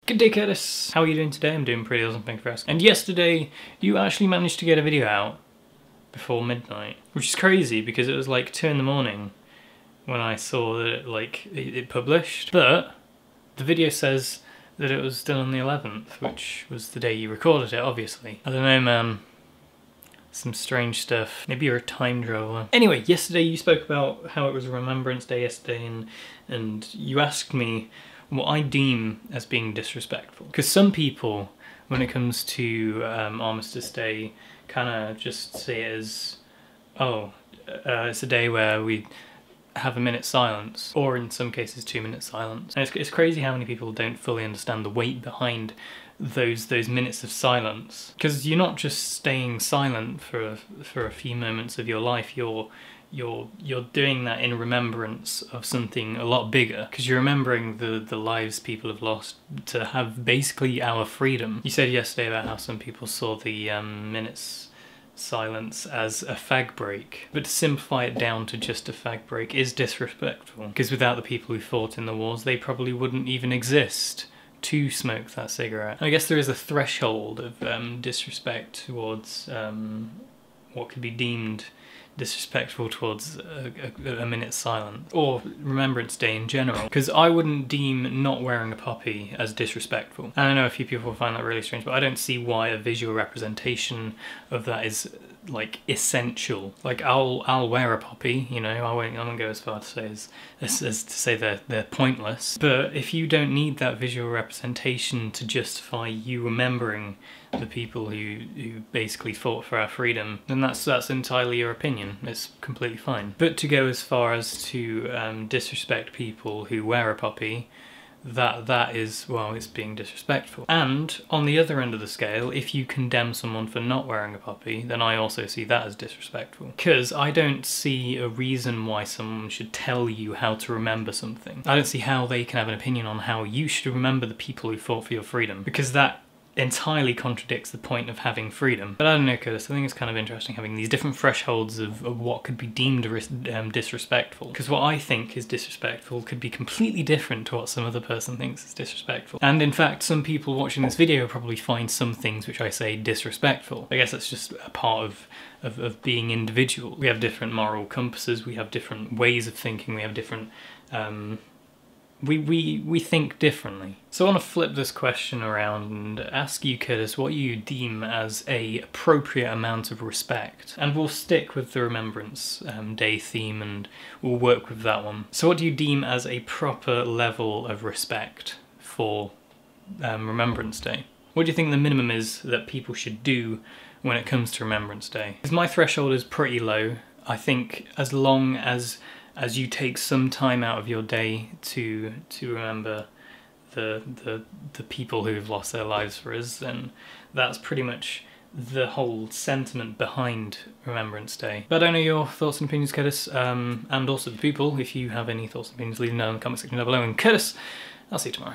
Good day, Curtis. How are you doing today? I'm doing pretty awesome, thank you for asking. And yesterday, you actually managed to get a video out before midnight, which is crazy because it was like 2 in the morning when I saw that it published. But the video says that it was done on the 11th, which was the day you recorded it, obviously. I don't know, man. Some strange stuff. Maybe you're a time traveler. Anyway, yesterday you spoke about how it was Remembrance Day yesterday, and you asked me what I deem as being disrespectful. Because some people, when it comes to Armistice Day, kind of just see it as, oh, it's a day where we have a minute's silence, or in some cases 2 minutes silence. And it's crazy how many people don't fully understand the weight behind those minutes of silence. Because you're not just staying silent for a few moments of your life, you're doing that in remembrance of something a lot bigger, because you're remembering the lives people have lost to have basically our freedom. You said yesterday about how some people saw the minute's silence as a fag break, but to simplify it down to just a fag break is disrespectful, because without the people who fought in the wars, they probably wouldn't even exist to smoke that cigarette. I guess there is a threshold of disrespect towards what could be deemed disrespectful towards a minute's silence, or Remembrance Day in general, because I wouldn't deem not wearing a poppy as disrespectful. And I know a few people find that really strange, but I don't see why a visual representation of that is like essential. Like I'll wear a poppy, you know, I won't go as far to say as to say they're pointless, but if you don't need that visual representation to justify you remembering the people who basically fought for our freedom, then that's entirely your opinion. It's completely fine. But to go as far as to disrespect people who wear a poppy, that is, well, it's being disrespectful. And on the other end of the scale, if you condemn someone for not wearing a poppy, then I also see that as disrespectful. Because I don't see a reason why someone should tell you how to remember something. I don't see how they can have an opinion on how you should remember the people who fought for your freedom, because that entirely contradicts the point of having freedom. But I don't know, Curtis, I think it's kind of interesting having these different thresholds of what could be deemed disrespectful. Because what I think is disrespectful could be completely different to what some other person thinks is disrespectful. And in fact, some people watching this video probably find some things which I say disrespectful. I guess that's just a part of being individual. We have different moral compasses, we have different ways of thinking, we have different we think differently. So I want to flip this question around and ask you, Curtis, what you deem as a appropriate amount of respect. And we'll stick with the Remembrance Day theme and we'll work with that one. So what do you deem as a proper level of respect for Remembrance Day? What do you think the minimum is that people should do when it comes to Remembrance Day? Because my threshold is pretty low. I think as long as you take some time out of your day to remember the people who've lost their lives for us, then that's pretty much the whole sentiment behind Remembrance Day. But I don't know your thoughts and opinions, Curtis, and also the people. If you have any thoughts and opinions, leave them down in the comment section down below. And Curtis, I'll see you tomorrow.